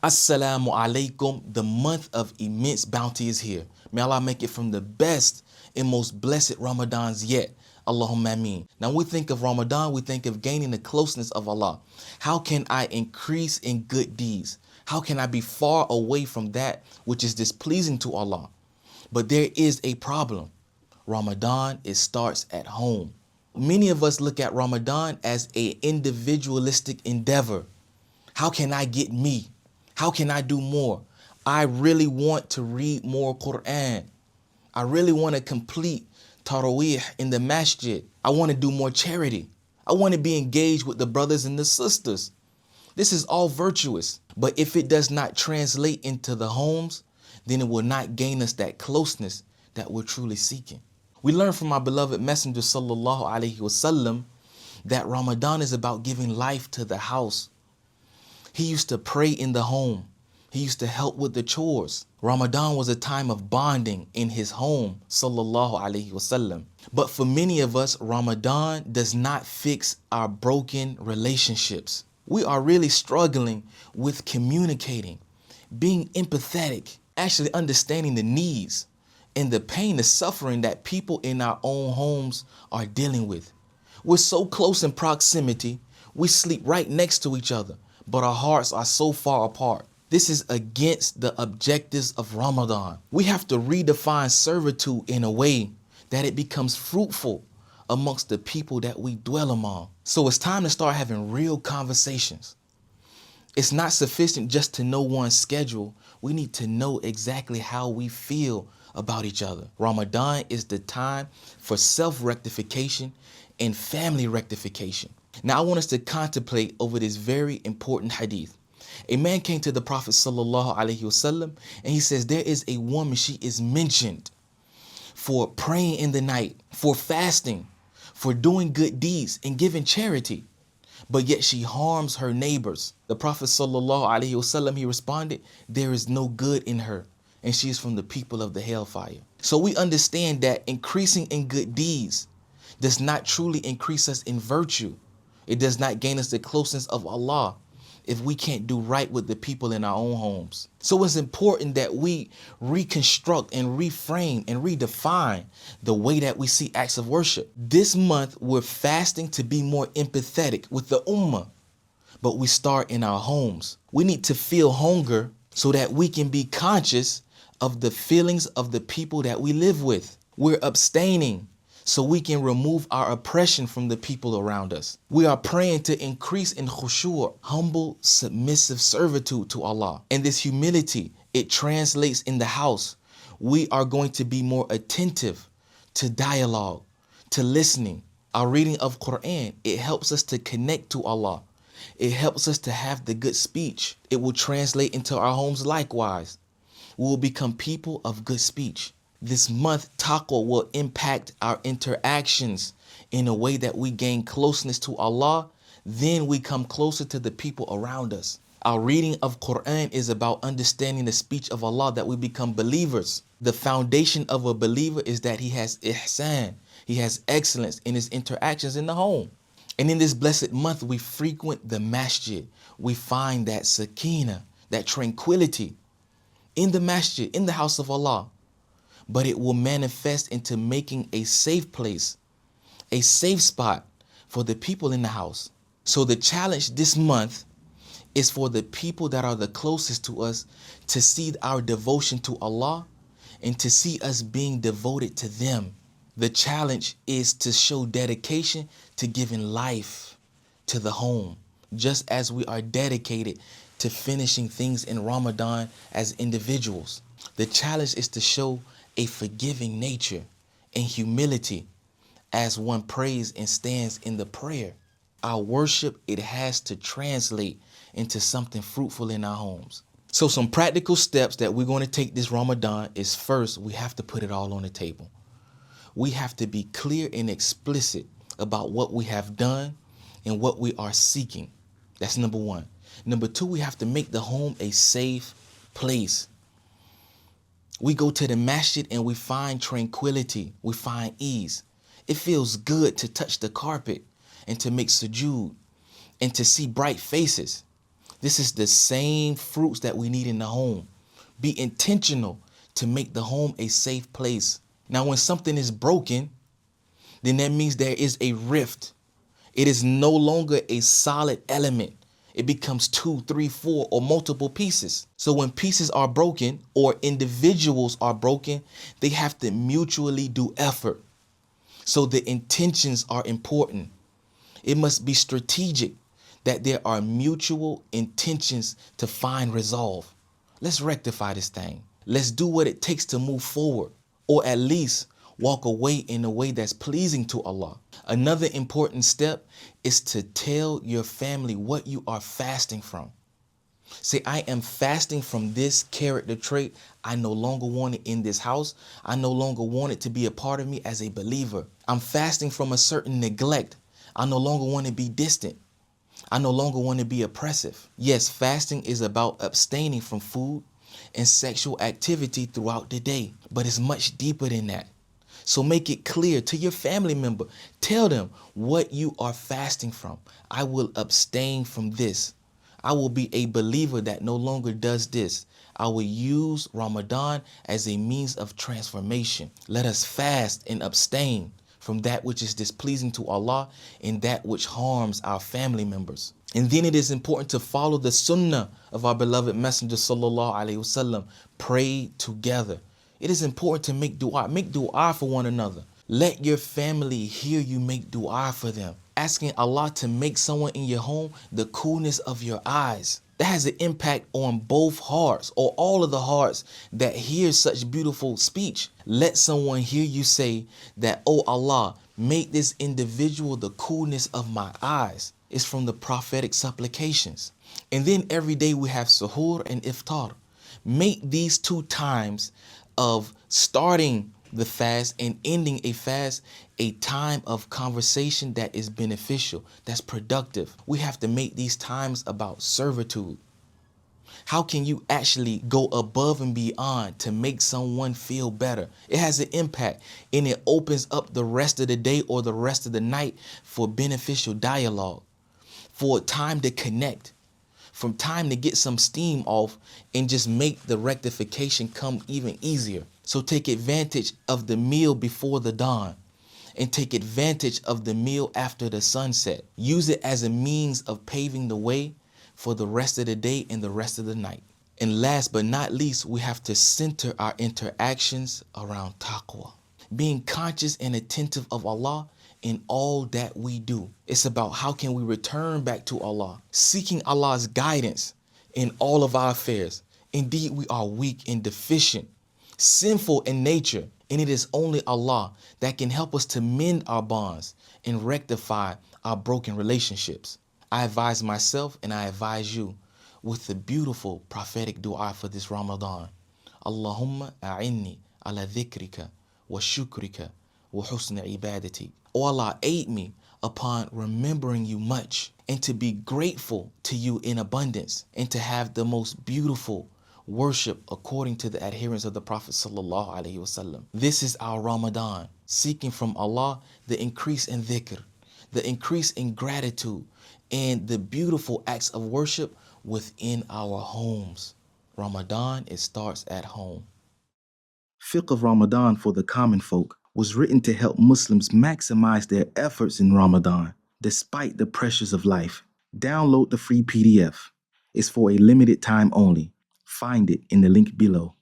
Assalamu alaikum. The month of immense bounty is here. May Allah make it from the best and most blessed Ramadans yet. Allahumma ameen. Now we think of Ramadan, we think of gaining the closeness of Allah. How can I increase in good deeds? How can I be far away from that which is displeasing to Allah? But there is a problem. Ramadan, it starts at home. Many of us look at Ramadan as an individualistic endeavor. How can I get me? How can I do more? I really want to read more Qur'an. I really want to complete Taraweeh in the masjid. I want to do more charity. I want to be engaged with the brothers and the sisters. This is all virtuous. But if it does not translate into the homes, then it will not gain us that closeness that we're truly seeking. We learn from our beloved Messenger sallallahu alaihi wasallam that Ramadan is about giving life to the house. He used to pray in the home. He used to help with the chores. Ramadan was a time of bonding in his home, sallallahu alaihi wasallam. But for many of us, Ramadan does not fix our broken relationships. We are really struggling with communicating, being empathetic, actually understanding the needs and the pain, the suffering that people in our own homes are dealing with. We're so close in proximity, we sleep right next to each other, but our hearts are so far apart. This is against the objectives of Ramadan. We have to redefine servitude in a way that it becomes fruitful amongst the people that we dwell among. So it's time to start having real conversations. It's not sufficient just to know one's schedule. We need to know exactly how we feel about each other. Ramadan is the time for self-rectification and family rectification. Now I want us to contemplate over this very important hadith. A man came to the Prophet sallallahu alaihi wasallam and he says, there is a woman, she is mentioned for praying in the night, for fasting, for doing good deeds and giving charity, but yet she harms her neighbors. The Prophet sallallahu alaihi wasallam, he responded, there is no good in her, and she is from the people of the hellfire. So we understand that increasing in good deeds does not truly increase us in virtue. It does not gain us the closeness of Allah if we can't do right with the people in our own homes. So it's important that we reconstruct and reframe and redefine the way that we see acts of worship. This month, we're fasting to be more empathetic with the ummah, but we start in our homes. We need to feel hunger so that we can be conscious of the feelings of the people that we live with. We're abstaining so we can remove our oppression from the people around us. We are praying to increase in khushu', humble, submissive servitude to Allah. And this humility, it translates in the house. We are going to be more attentive to dialogue, to listening. Our reading of Qur'an, it helps us to connect to Allah. It helps us to have the good speech. It will translate into our homes likewise. We will become people of good speech. This month, Taqwa will impact our interactions in a way that we gain closeness to Allah. Then we come closer to the people around us. Our reading of Qur'an is about understanding the speech of Allah, that we become believers. The foundation of a believer is that he has ihsan. He has excellence in his interactions in the home. And in this blessed month, we frequent the masjid. We find that sakina, that tranquility in the masjid, in the house of Allah. But it will manifest into making a safe place, a safe spot for the people in the house. So the challenge this month is for the people that are the closest to us to see our devotion to Allah and to see us being devoted to them. The challenge is to show dedication to giving life to the home, just as we are dedicated to finishing things in Ramadan as individuals. The challenge is to show a forgiving nature and humility as one prays and stands in the prayer. Our worship, it has to translate into something fruitful in our homes. So some practical steps that we're going to take this Ramadan is, first, we have to put it all on the table. We have to be clear and explicit about what we have done and what we are seeking. That's number one. Number two, we have to make the home a safe place. We go to the masjid and we find tranquility, we find ease. It feels good to touch the carpet and to make sujood and to see bright faces. This is the same fruits that we need in the home. Be intentional to make the home a safe place. Now, when something is broken, then that means there is a rift. It is no longer a solid element. It becomes 2, 3, 4, or multiple pieces. So when pieces are broken or individuals are broken, they have to mutually do effort. So the intentions are important. It must be strategic, that there are mutual intentions to find resolve. Let's rectify this thing. Let's do what it takes to move forward, or at least walk away in a way that's pleasing to Allah. Another important step is to tell your family what you are fasting from. Say, I am fasting from this character trait. I no longer want it in this house. I no longer want it to be a part of me as a believer. I'm fasting from a certain neglect. I no longer want to be distant. I no longer want to be oppressive. Yes, fasting is about abstaining from food and sexual activity throughout the day, but it's much deeper than that. So make it clear to your family member. Tell them what you are fasting from. I will abstain from this. I will be a believer that no longer does this. I will use Ramadan as a means of transformation. Let us fast and abstain from that which is displeasing to Allah and that which harms our family members. And then it is important to follow the sunnah of our beloved Messenger sallallahu alaihi wasallam. Pray together. It is important to make dua. Make dua for one another. Let your family hear you make dua for them. Asking Allah to make someone in your home the coolness of your eyes. That has an impact on both hearts, or all of the hearts that hear such beautiful speech. Let someone hear you say that, oh Allah, make this individual the coolness of my eyes. It's from the prophetic supplications. And then every day we have suhoor and iftar. Make these 2 times of starting the fast and ending a fast a time of conversation that is beneficial, that's productive. We have to make these times about servitude. How can you actually go above and beyond to make someone feel better? It has an impact, and it opens up the rest of the day or the rest of the night for beneficial dialogue, for time to connect, from time to get some steam off and just make the rectification come even easier. So take advantage of the meal before the dawn and take advantage of the meal after the sunset. Use it as a means of paving the way for the rest of the day and the rest of the night. And last but not least, we have to center our interactions around taqwa, being conscious and attentive of Allah in all that we do. It's about how can we return back to Allah, seeking Allah's guidance in all of our affairs. Indeed, we are weak and deficient, sinful in nature, and it is only Allah that can help us to mend our bonds and rectify our broken relationships. I advise myself and I advise you with the beautiful prophetic dua for this Ramadan. Allahumma a'inni ala dhikrika wa shukrika wa husna ibadati. O Allah, aid me upon remembering you much and to be grateful to you in abundance and to have the most beautiful worship according to the adherence of the Prophet sallallahu alaihi wasallam. This is our Ramadan, seeking from Allah the increase in dhikr, the increase in gratitude, and the beautiful acts of worship within our homes. Ramadan, it starts at home. Fiqh of Ramadan for the common folk was written to help Muslims maximize their efforts in Ramadan, despite the pressures of life. Download the free PDF. It's for a limited time only. Find it in the link below.